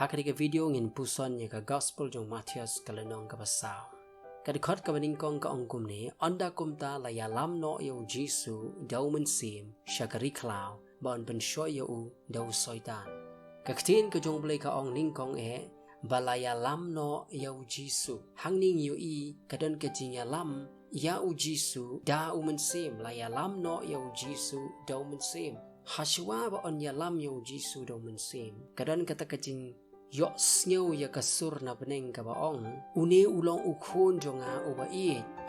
haka ke video ngin PUSON ya ka Gospel Matthaios kalenong ka basaw. Kadikot ka maningkong ka ongkum ni, onda kumta la ya lam no yo Jisu daw mensim siya ka RI KHLAW baon pensyoy yo daw soitan. Kaktin ka jong Blei ka ong ningkong balaya lam no yo Jisu hangning yo kadon ka jing ya lam ya Jisu da mensim la ya lam no yo Jisu daw mensim. Haswa ba on ya lam yo Jisu daw mensim kadon kata kajing yo snyo ya kasur na beneng ka baong une ulong ukun jonga uba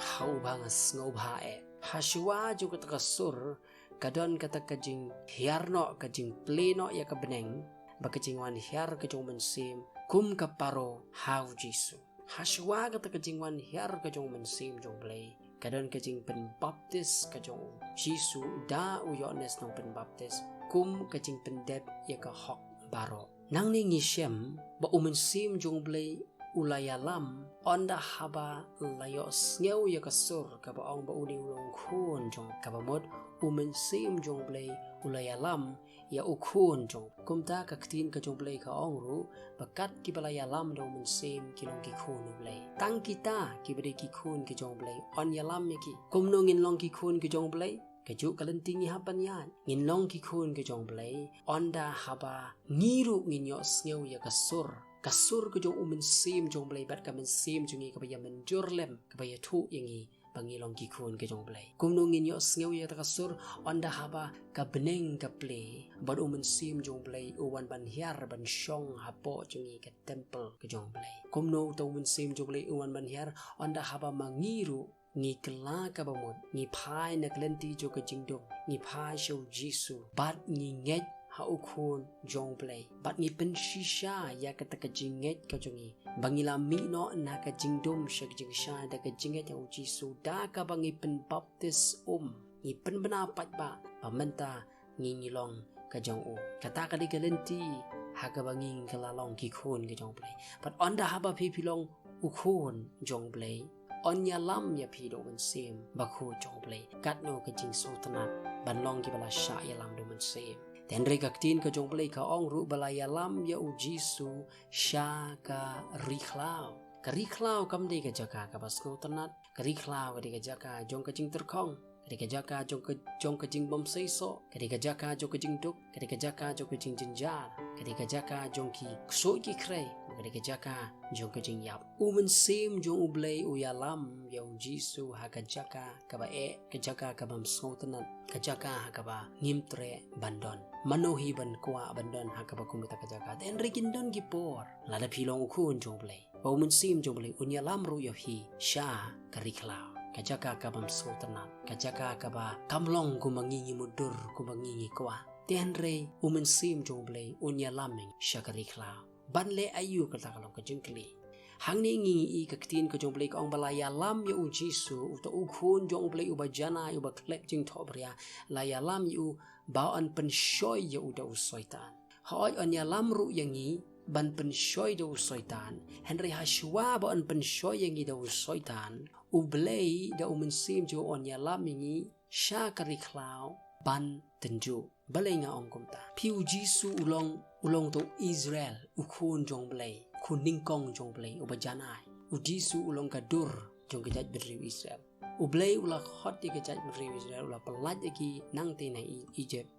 hau banga sngo ba haswa jo kata kasur kadon kata kajing hiarno kajing pleno ya ka beneng ba kajing wan hiar ka jong mensim kum ka paro hau Jisu haswa kata kajing wan hiar ka jong mensim jong Blei kadon kajing pen baptis ka jong Jisu da uyones nong pen baptis kum kajing pendep ya ka hok baro nang ni ngisem ba umensim jong Blei ulayalam onda haba layo sngew ya kasur ka ba ong ba uni ulong khun jong ka ba mod umensim jong Blei ulayalam ya ukun jong kumta ka ktin ka jong Blei ka ong ru bakat ki balayalam do umensim kilong ki khun Blei tang kita ki bade ki khun ki jong Blei on yalam ki kumnongin long ki khun ki jong Blei kejuk kalentingi hapan yan ngin long ki khun ke jong Blei onda haba ngiru ngin yo sngew ya kasur ke jong umensim jong Blei bat ka mensim jongi ka baya menjurlem ka baya thu yangi bangilong ki khun ke jong Blei kumno ngin yo sngew ya kasur onda haba ka beneng ka Blei bat umensim jong Blei uwan ban hiar ban shong hapo jongi ka temple ke jong Blei kumno to umensim jong Blei uwan ban hiar onda haba mangiru ngi kela ka bamot ngi phai na klenti jo ka jingdom ngi phai show Jisu bat ngi Ngeit ha ukhun jong Blei bat ngi pen shisha ya ka ta ka jinget ka jongi bangila mi no na ka jingdom sha jing sha da ka jinget ya Jisu da ka bangi pen baptis ngi pen bana pat ba pamenta ngi ngilong ka jong kata ka di klenti ha ka bangi kalalong ki khun ka jong Blei bat onda haba pilong ukhun jong Blei on ya lam ya pido mensim bakhu jong Blei katno ka jing sultanat banlong ki bala sha ya lam do mensim ten re ka tin ka jong Blei ka ong ru bala ya lam ya Jisu sha ka RI KHLAW kam de ka jaka ka bas sultanat ka RI KHLAW ka de ka jaka jong ka jing terkhong ka de ka jaka jong ka jing bom seiso ka de ka jaka jong ka jing duk ka de ka jaka jong ka jing jinjar ka de ka jaka jong ki so ki kre ka jaka jong ka jing yap umensim jong Blei uyalam ya Jisu ha ka jaka ka ba ka jaka ka bam sultanat ka jaka ha ka ba ngimtre bandon manohi ban kwa bandon ha ka ba kumita ka jaka den rigindon gipor lada pilong ukun jong Blei ba umensim jong Blei unyalam ru ya hi sha ka RI KHLAW ka jaka ka bam sultanat ka jaka ka ba kamlong kumangingi mudur kumangingi kwa den re umensim jong Blei unyalaming sha ka RI KHLAW banle ayu kata kalong ka jengkli hangni ngi ka ktin ka jong Blei ka ong balaya lam ya Jisu uta ukhun jong Blei uba jana uba klep jing thobria la ya lam yu baon pensyoy ya uda usoitan hoy on ya lam ru yangi ban pensyoy da usoitan henry hashwa baon pensyoy yangi da usoitan Blei da umensim jo on ya lam yangi sha ka RI KHLAW ban tenju balai nga ong kumta piu Jisu ulong to Israel ukhun jong Blei kun ningkong jong Blei uba janai Jisu ulong ka dur jong ka jaj berriu Israel Blei ula khot di ka jaj berriu Israel ula pelat ki nang te na Egypt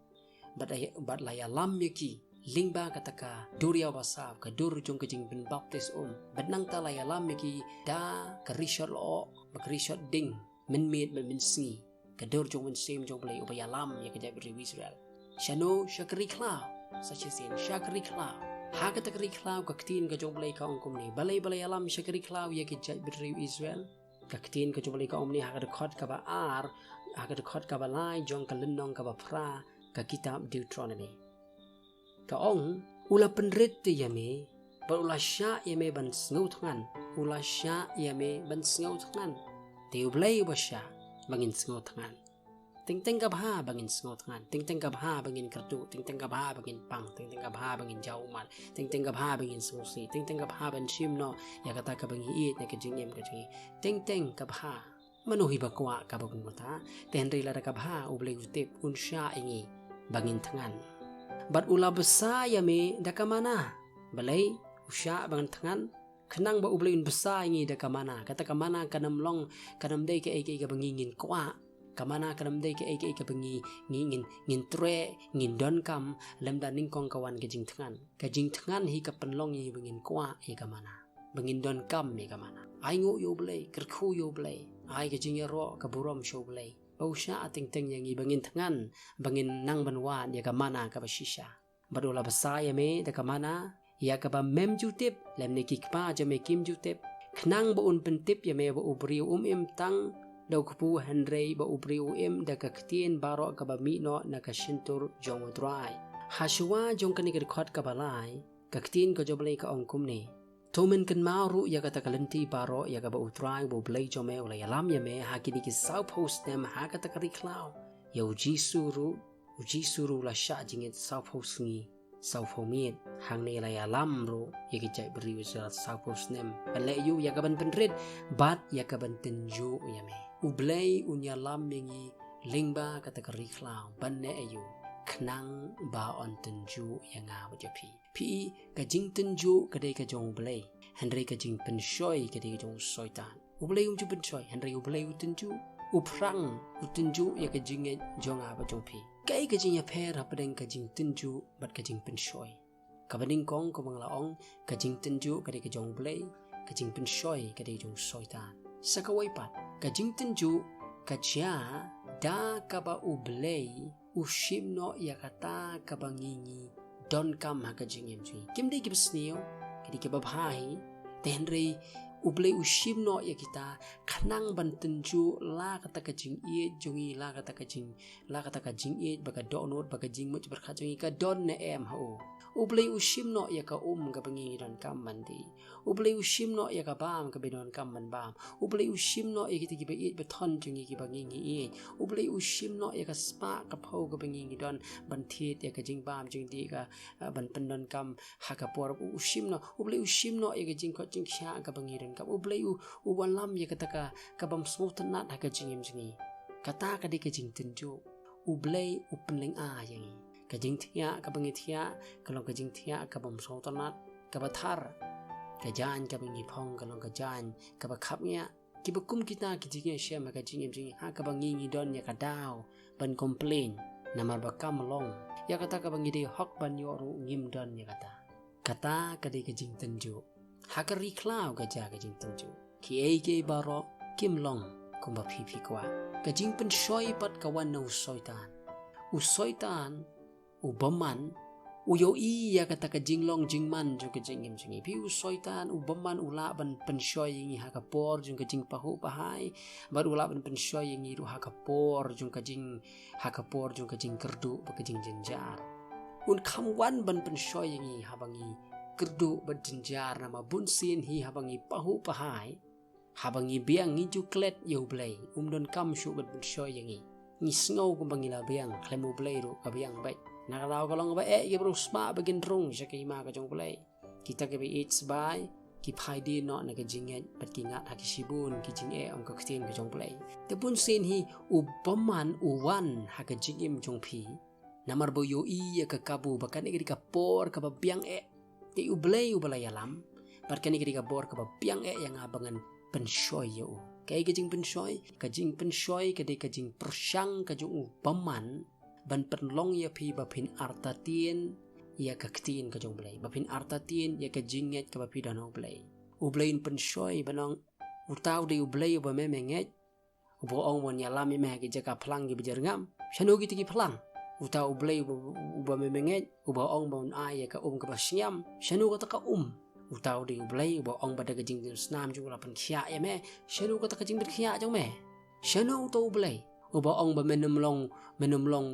bat la ya lam ki lingba kataka duria basa ka dur jong ka jing ben baptis bat nang ta la ya lam ki da ka rishot lo ba rishot ding men si ka dur jong mensim jong Blei uba ya lam ya ka jaj berriu Israel Shano RI KHLAW such as in RI KHLAW haka ta RI KHLAW ka ktin ka jong Blei ka ong kumni balay alam sha RI KHLAW ya ki jaj berriu Israel ka ktin ka jong Blei ka ong ni haka khot ka ba haka khot ka ba lai jong ka lenong ka ba pra ka kitab Deuteronomy ka ong ula penrit ti yame ba ula sha yame ban snau thangan ula sha yame ban snau thangan ti Blei ba sha bangin snau thangan ting ka bha bangin sngo thangan ting ka bha bangin kartu ting ka bha bangin pang ting ka bha bangin jaumal ting ka bha bangin susi ting ka bha ban shimno ya kata ka bangi it na ka jingem ka jingi ting ka bha manuhi ba kwa ka bagong mata ten ri la ka bha Blei utip unsha ingi bangin thangan bat ula besa yame da ka mana balai usya bangan tangan kenang ba ublein besar ngi da kamana kata kamana kanam long kanam dei ke bangingin kwa kamana kanam dei ke bangi ngin tre ngin don kam lem da ning kong kawan ke jing tangan hi ka penlong ngi bangin kwa hi kamana bangin don kam hi kamana ai ngu yo Blei kyrkhu yo Blei ai ke jing ro ka burom show Blei ba usya ating teng yang ngi bangin tangan bangin nang banwan ya kamana ka basisha badola besar ya me da kamana ya kaba mem jutip lem ne kiba jame kim jutip knang ba un pentip ya me ba ubri im tang daw kupu handrei ba ubri im da kaktien baro kaba mino na kashintur jong dry haswa jong kani khot ka balai kaktien ko joblei ka ongkum ne tomen kan maru ya kata kalenti baro ya kaba utrai bo Blei jome ola yalam ya me hakini ki south post nem hakata RI KHLAW ya uji suru la sha jingit south post ngi Saufomit hang ni la yalam ro ya ki jai beri wisal saupos nem bale yu ya kaban penrit bat ya kaban tenju ya me Blei unya lam mengi lingba kata RI KHLAW banne ayu knang ba on tenju ya nga bajapi pi ka jing tenju kadai ka jong Blei Henry ka jing penshoi kadai ka jong soitan Blei ju penshoi Henry Blei tenju uprang tenju ya ka jing jong apa jong pi kai ka jing ya pher hapadeng ka jing tenju bat ka jing penshoi kabaning kong ko manglaong ka jing tenju kadai ka jong Blei ka jing penshoi kadai jong soitan sakawai pat ka jing tenju ka cha da ka ba Blei ushim no ya kata ka bangingi don kam ha ka jing em ji kim dei kibsnio kadi ke babhai tenrei Blei ushim no ya kita kanang ban tenju la kata ka jing e jongi la kata ka jing e baga donot baga jing much berkha jongi ka don ne em ho Blei ushim no ya ka ka bangi don kam mandi Blei ushim no ya ka bam ka bidon kam man bam Blei ushim no ya kita kiba e beton jongi ki bangi e Blei ushim no ya ka spa ka phau ka bangi don ban thit ya ka jing bam jing di ka ban pendon kam haka por ushim no Blei ushim no ya ka jing ko jing kha ka bangi don kam Blei wan lam ya kata ka bam smotan nat haka jing em jingi kata ka di ka jing tenju Blei penling a yang ka jing thia ka bangi thia kalong ka jing thia ka bam smotan nat ka bathar ka jan ka bangi phong kalong ka jan ka ba khap nya ki bakum kita ki jing shem ka jing em jingi ha ka bangi ngi don ya ka daw ban complain namar ba kam long ya kata ka bangi de hok ban yo ru ngim don ya kata ka di ka jing tenju haka RI KHLAW ka ja ka jing tenju ki ke baro kim long kumba pipi kwa ka jing pen shoi pat kawan na usoitan ubaman uyo ya kata ka jing long jing man jo ka jing im jingi pi usoitan ubaman ula ban pen shoi ngi haka por jung ka jing pahu pahai bar ula ban pen shoi ngi ru haka por jung ka jing kerdu ba ka jing jenjar un khamwan ban pen shoi ngi habangi kerdu berjenjar nama bunsin hi habangi pahu pahai habangi biang ngi juklet yo Blei don kam shu bet shoy yangi ngi snow kum bangila biang klemu Blei ru ka biang bai nakalaw kalong ba ye bro sma bagin rung sya kay ma ka jong Blei kita ke be Pixabay ki phai di no na ka jinget bat ki ngat hakisibun ki jing am ka ktin ka jong Blei te bunsin hi ubaman uwan ha ka jingim jong pi namar bo yo ya ka kabu bakan ke ka por ka ba biang ti Blei yalam barkani kiri ka bor ka biang yang abangan penshoy yo kay kajing penshoy kadai kajing persyang kajung paman ban penlong ya pi bapin artatien ya kaktin kajong Blei bapin artatien ya kajinget ka bapi danau Blei Blein penshoy banong utaw de Blei ba memenget ubo ong mon yalam me ki jaka plang gi bejar ngam shanu gi plang utaw Blei uba memenget uba ong bon ay ka ka basyam shanu ka taka utaw de Blei uba ong bada kajing snam jung lapan khia ya me shanu ka taka jing ber khia jong me shanu to Blei uba ong ba menum long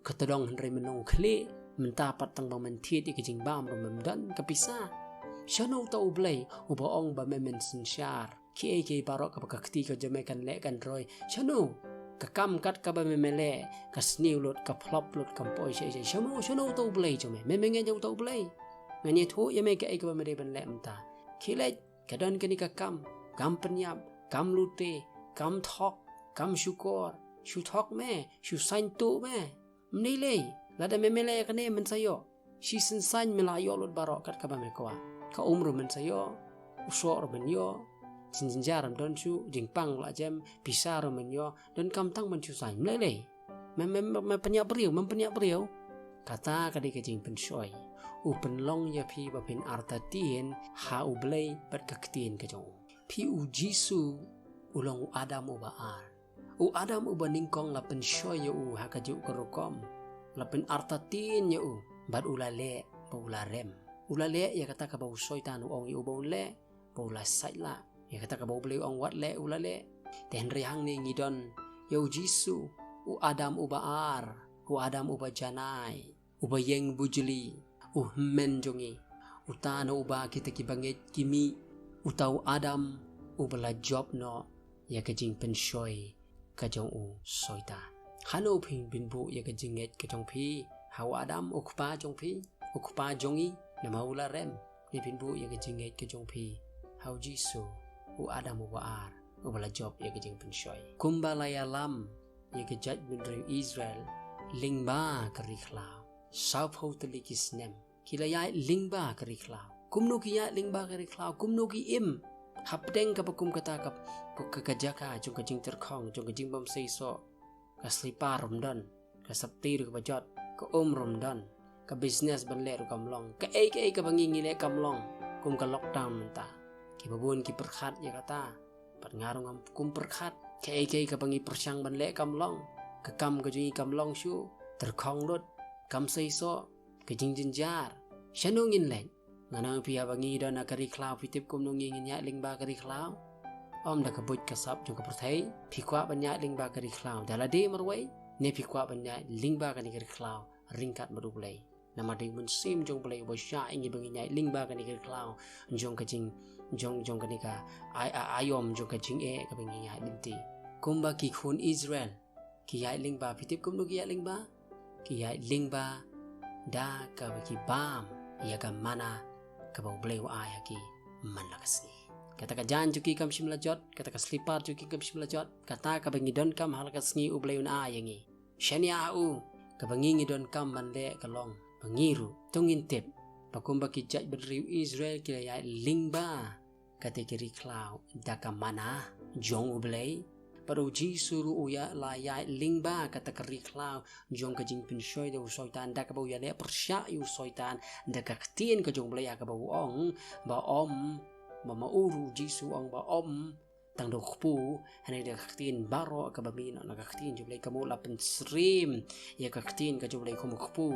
katadong hendrai menong khle mentapat tang ba mentit ikajing bam ro memdan kapisa shanu to Blei uba ong ba memen sinsyar ki barok ka kakti ka jamekan le kan roy shanu kakam kat ka ba memele ka sniw lot ka plop lot ka poi she shanu to Blei jome memenge jau to Blei ngani thu ya me ka ba mere ban le mta khile kadon kani ka kam penyap kam lute kam thok kam syukur syuthok me syu sain tu me mnile lada memele ka ne men sayo si sen sain melayo lot barok kat ka ba me kwa ka rumen sayo usok rumen yo jinjar don chu jingpang la jam bisa rumen yo don kamtang men chu sai mlele mempenyak beriau kata kadi kejing pensoi penlong ya pi bapin artatien ha Blei bat kaktin kejong pi Jisu ulong Adam ubaar Adam uba ningkong la pensoi ya haka ju kerukom la pen artatin ya bat ulale ba ularem ulale ya kata ka ba usoitan ong yu ba ule ba ulasai la ya kata ka ba Blei ong wat le ulale ten rihang ni ngidon ya Jisu Adam ubaar Adam uba janai uba yeng bujeli men jongi utana uba kita kibanget kimi utau Adam ubala job no ya kejing pensoi kajong soita hano ping binbu ya kejinget kajong pi hawa Adam ukpa jong pi ukpa jongi nama ula rem ni binbu ya kejinget kajong pi hau Jisu Adam ubaar ubala job ya kejing pensoi kumbalaya lam ya kejat bendri Israel lingba keriklau South Hotel Kisnem kila ya lingba keriklau kumno kiya lingba keriklau kumno ki im hapdeng kapakum kata kap kekajaka jung kajing terkong jung kajing bom seiso ka slipar romdon ka saptir ka bajot ka romdon ka business banle ru kamlong ka ka bangi ngile kamlong kum ka lockdown menta ki babun ki perkhat ya kata pengarung kum perkhat ka bangi persyang banle kamlong ka kam kajing kamlong shu terkong lut kam seiso kejing jenjar shanungin len nganang pia bangi don akari klau pitip kum nungin nya lingba kari klau om da kabut kasap jung kaperthai phikwa banya lingba kari klau dalade marwai ne phikwa banya lingba kari klau ringkat maru Blei nama ding mun sim jong Blei bo sha ingi bangi nya lingba kari klau jong kajing jong kanika ayom jong kajing ka bangi nya linti kumba ki khun Israel ki ya lingba pitip kum nu ki ya lingba Kiai lingba da ka ki bam ya ka mana ka ba Blei wa ya ki Manna kasi kata ka jan juki kam simlajot kata ka slipar juki kam simlajot kata ka bangi don kam halakas ngi Blei na yangi shania ka bangi don kam manle kalong bangiru tungin tip pakumba ki jaj bedriu Israel ki ya lingba kata kiri klau da ka mana jong Blei Paro Jisu uya la ya lingba kata keriklau jong kajing pensoi de soitan da ka bau ya le persya yu soitan da ka ktien ka jong Blei ka bau ong ba om ba mauru Jisu ong ba om tang do khpu hane da ktien baro ka bamin na ka ktien jong Blei ka mo la pensrim ya ka ktien ka jong Blei ko khpu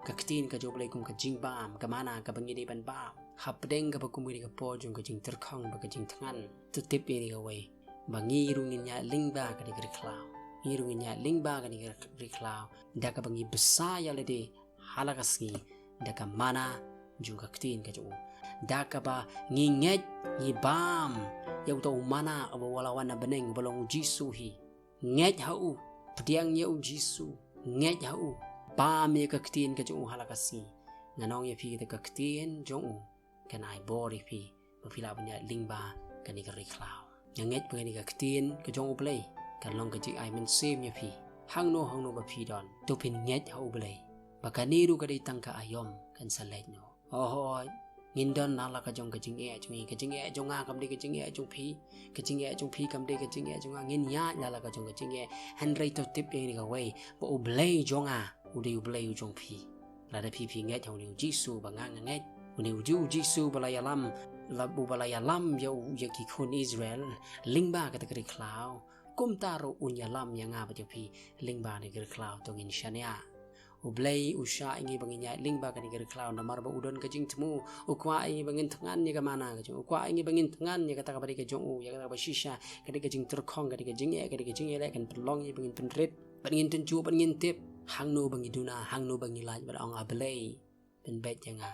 ka ktien ka jong Blei kum ka jing bam ka mana ka bangi de ban bam hapdeng ka bakum ni ka po jong ka jing terkhang ba ka jing thangan tutip ni ka wei bangi runginya lingba ka digri klau irunginya lingba ka digri klau daka bangi besaya lede halakasngi daka mana juga ktin ka ju daka ba ngingej ngi bam yau tau mana aba walawan na beneng balong Jisu hi ngej hau pediang ya Jisu ngej hau bam ya ka ktin ka ju halakasngi nanong ya pi ka ktin jong kan ai bori pi mapila punya lingba ka digri klau Ngeit pengani ka ktin ka jong Blei kan long ka ji ai men sim ya pi hangno ba pi don to pin ngeit ha Blei bakaniru ka dei tangka ayom kan salet no ngindon nala ka jong ka jing e jong a kam de ka jing e jong pi kam de ka jing e jong a ngin ya nala ka jong ka jing e henry to tip ni ka wei bo Blei jong a u Blei jong pi la da pi ngeit ha ni Jisu ba nga ngeit u Jisu balaya lam labu balaya lam ya ki khun Israel lingba ka takri klau kum taro unya lam yang nga ba pi lingba ni gir klau to ngin shania u Blei usha ingi banginya lingba ka ni gir klau na marba udon ka jing tmu u kwa ingi bangin tangan ni ka mana ka jong u kwa ingi bangin tangan ni ka ta ka bari ka jong u ya ka ba shisha ka ni ka jing terkhong ka ni ka jing e le kan pelong ni bangin penrit bangin tenju bangin tip hangno bangi duna hangno bangi laj ba ong a Blei pen bet yang nga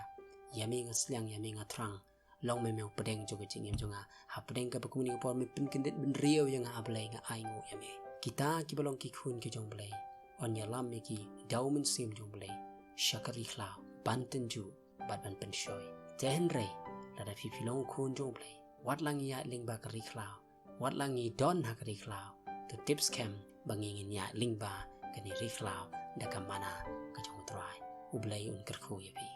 yami ngasliang yami ngatrang long memang pedeng juga jingim jonga ha pedeng ka pakum ni por mi pin kendet ben riau yang ha Blei nga ai ngo yame kita ki balong ki khun ki jong Blei on ya lam ki dau men sim jong Blei shakari khlau banten ju bat ban pen shoi ten re la da fi long khun jong Blei wat lang ya lingba kari khlau wat lang i don ha kari khlau to tips cam bangingin ya lingba kani ri khlau da ka mana ka jong trai u Blei un kyrkhu ya pi